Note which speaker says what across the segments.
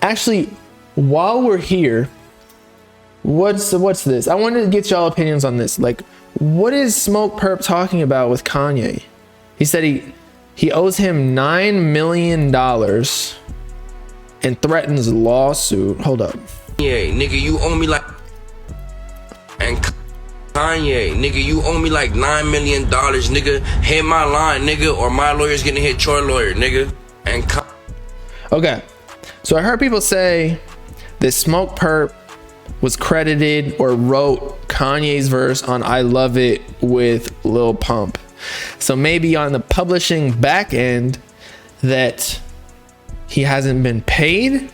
Speaker 1: Actually, while we're here, what's this? I wanted to get y'all opinions on this. Like, what is Smokepurpp talking about with Kanye? He said he owes him $9 million and threatens lawsuit. Hold up.
Speaker 2: Yeah, nigga, you owe me like, and Kanye, nigga, you owe me like $9 million, nigga. Hit my line, nigga, or my lawyer's gonna hit your lawyer, nigga. And
Speaker 1: okay, so I heard people say that Smokepurpp was credited or wrote Kanye's verse on I Love It with Lil Pump. So maybe on the publishing back end that he hasn't been paid.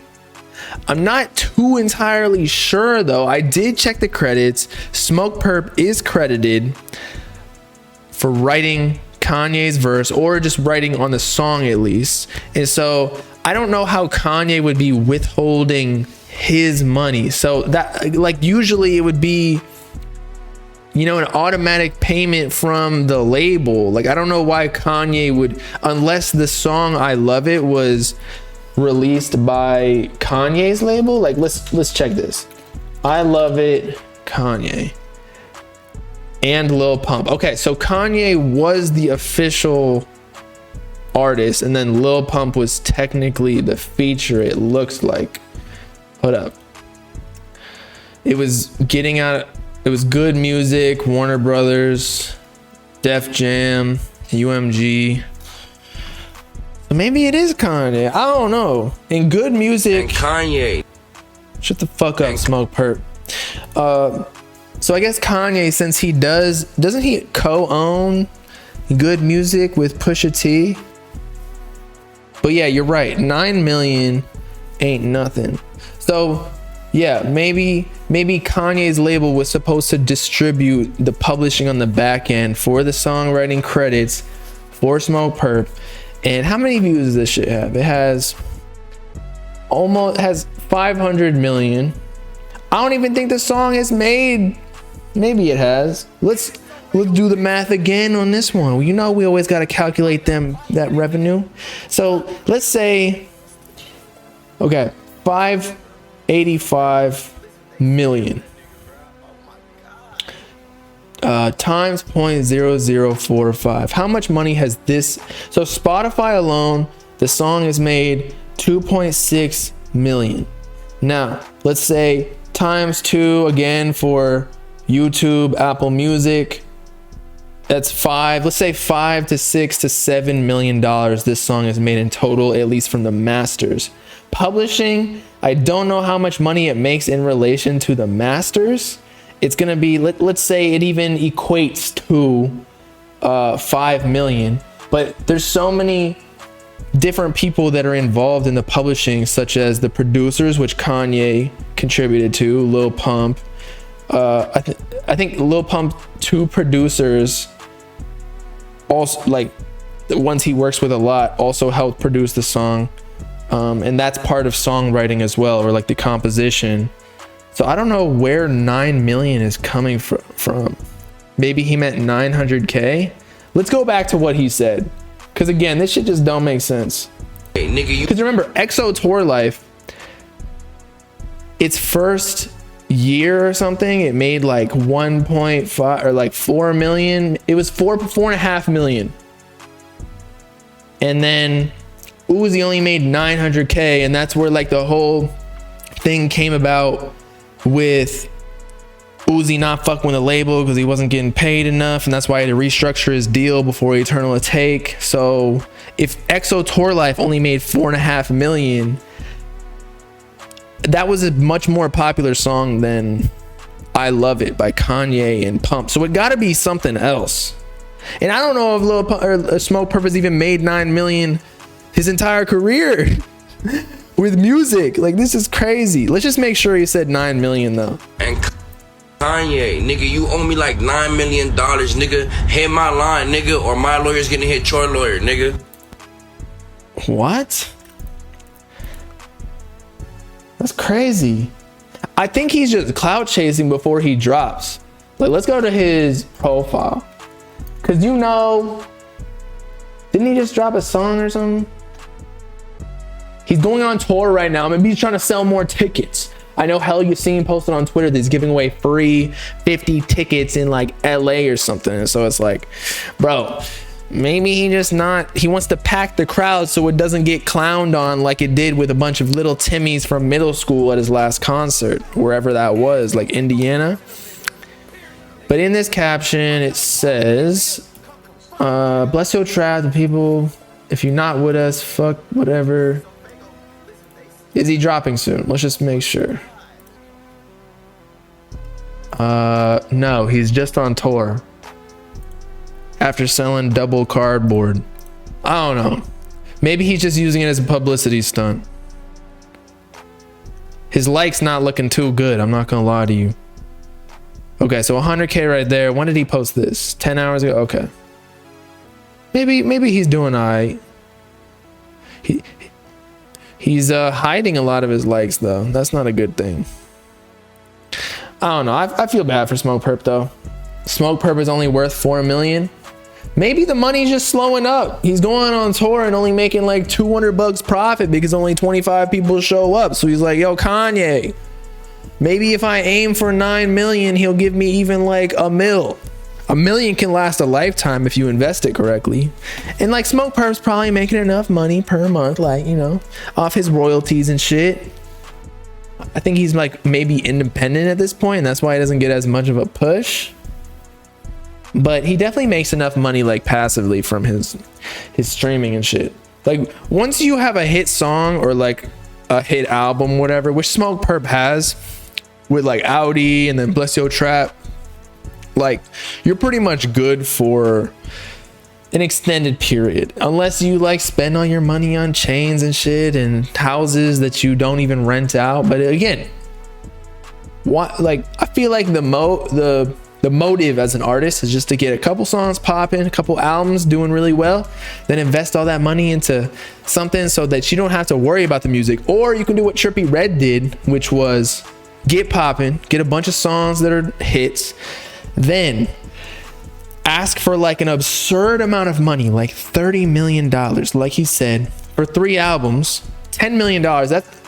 Speaker 1: I'm not too entirely sure though. I did check the credits. Smokepurpp is credited for writing Kanye's verse or just writing on the song at least. And so I don't know how Kanye would be withholding his money. So that, like, usually it would be, you know, an automatic payment from the label. Like, I don't know why Kanye would, unless the song I Love It was released by Kanye's label. Like, let's check this. I Love It, Kanye and Lil Pump. Okay, so Kanye was the official artist and then Lil Pump was technically the feature, it looks like. Hold up. It was getting out, it was Good Music, Warner Brothers, Def Jam, UMG. Maybe it is Kanye. I don't know. In Good Music.
Speaker 2: And Kanye.
Speaker 1: Shut the fuck up, Smokepurpp. So I guess Kanye, since he doesn't he co-own Good Music with Pusha T? But yeah, you're right. 9 million ain't nothing. So yeah, maybe Kanye's label was supposed to distribute the publishing on the back end for the songwriting credits for Smokepurpp. And how many views does this shit have? It has 500 million. I don't even think the song is made. Maybe it has. Let's do the math again on this one. You know, we always got to calculate that revenue. So let's say, okay, 585 million times 0.0045. How much money has this? So Spotify alone, the song has made 2.6 million. Now let's say times 2 again for YouTube, Apple Music. That's 5. Let's say 5 to 6 to 7 million dollars this song has made in total, at least from the masters. Publishing, I don't know how much money it makes in relation to the masters. It's gonna be, let's say it even equates to 5 million. But there's so many different people that are involved in the publishing, such as the producers, which Kanye contributed to, Lil Pump. I think Lil Pump 2 producers also, like the ones he works with a lot, also helped produce the song. And that's part of songwriting as well, or like the composition. So I don't know where 9 million is coming from. Maybe he meant 900K. Let's go back to what he said, because again, this shit just don't make sense.
Speaker 2: Hey, nigga,
Speaker 1: because remember, EXO Tour Life, its first year or something, it made like 1.5 or like 4 million. It was 4.5 million. And then Uzi only made 900K, and that's where like the whole thing came about with Uzi not fucking with the label because he wasn't getting paid enough, and that's why he had to restructure his deal before Eternal Take. So if EXO Tour Life only made 4.5 million, that was a much more popular song than I Love It by Kanye and Pump. So it got to be something else. And I don't know if Lil Pump or Smokepurpp has even made 9 million his entire career with music. Like, this is crazy. Let's just make sure he said 9 million though.
Speaker 2: And Kanye, nigga, you owe me like $9 million, nigga. Hit my line, nigga, or my lawyer's gonna hit your lawyer, nigga.
Speaker 1: What? That's crazy. I think he's just clout chasing before he drops. Like, let's go to his profile. Cause you know, didn't he just drop a song or something? He's going on tour right now. Maybe he's trying to sell more tickets. I know hell you've seen posted on Twitter that he's giving away free 50 tickets in like LA or something. And so it's like, bro, maybe he wants to pack the crowd so it doesn't get clowned on like it did with a bunch of little Timmies from middle school at his last concert, wherever that was, like Indiana. But in this caption, it says, bless your trap, the people, if you're not with us, fuck whatever. Is he dropping soon? Let's just make sure. No, he's just on tour after selling double cardboard. I don't know. Maybe he's just using it as a publicity stunt. His likes not looking too good, I'm not gonna lie to you. Okay, so 100K right there. When did he post this? 10 hours ago? Okay. Maybe he's doing all right. He's hiding a lot of his likes though. That's not a good thing. I don't know. I feel bad for Smokepurpp though. Smokepurpp is only worth 4 million. Maybe the money's just slowing up. He's going on tour and only making like $200 profit because only 25 people show up. So he's like, yo, Kanye, maybe if I aim for 9 million, he'll give me even like $1 million. $1 million can last a lifetime if you invest it correctly. And like Smokepurpp's probably making enough money per month, like, you know, off his royalties and shit. I think he's like maybe independent at this point, and that's why he doesn't get as much of a push. But he definitely makes enough money like passively from his streaming and shit. Like once you have a hit song or like a hit album, whatever, which Smokepurpp has with like Audi and then Bless Your Trap, like you're pretty much good for an extended period, unless you like spend all your money on chains and shit and houses that you don't even rent out. But again, what, like I feel like the motive as an artist is just to get a couple songs popping, a couple albums doing really well, then invest all that money into something so that you don't have to worry about the music. Or you can do what Trippie Redd did, which was get popping, get a bunch of songs that are hits, then ask for like an absurd amount of money, like $30 million, like he said, for 3 albums, $10 million.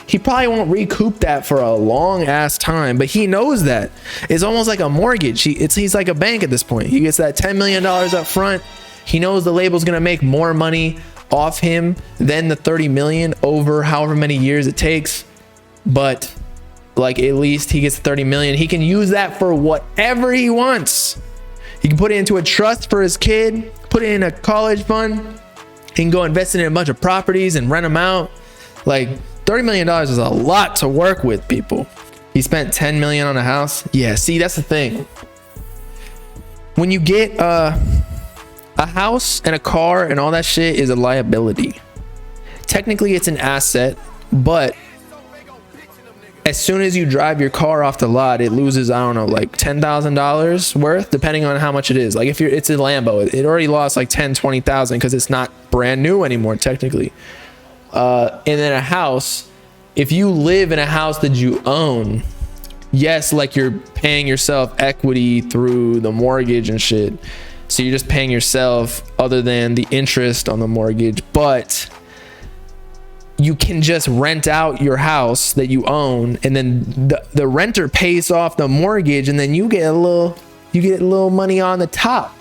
Speaker 1: He probably won't recoup that for a long ass time, but he knows that it's almost like a mortgage. He's like a bank at this point. He gets that $10 million up front. He knows the label's gonna make more money off him than the 30 million over however many years it takes. But like at least he gets 30 million. He can use that for whatever he wants. He can put it into a trust for his kid, put it in a college fund. He can go invest in a bunch of properties and rent them out. Like $30 million is a lot to work with, people. He spent 10 million on a house. Yeah, see, that's the thing. When you get a house and a car and all that shit is a liability. Technically it's an asset, but as soon as you drive your car off the lot, it loses, I don't know, like $10,000 worth, depending on how much it is. Like if it's a Lambo, it already lost like 10, 20,000 because it's not brand new anymore, technically. And then a house, if you live in a house that you own, yes, like you're paying yourself equity through the mortgage and shit. So you're just paying yourself other than the interest on the mortgage, but you can just rent out your house that you own, and then the renter pays off the mortgage, and then you get a little money on the top.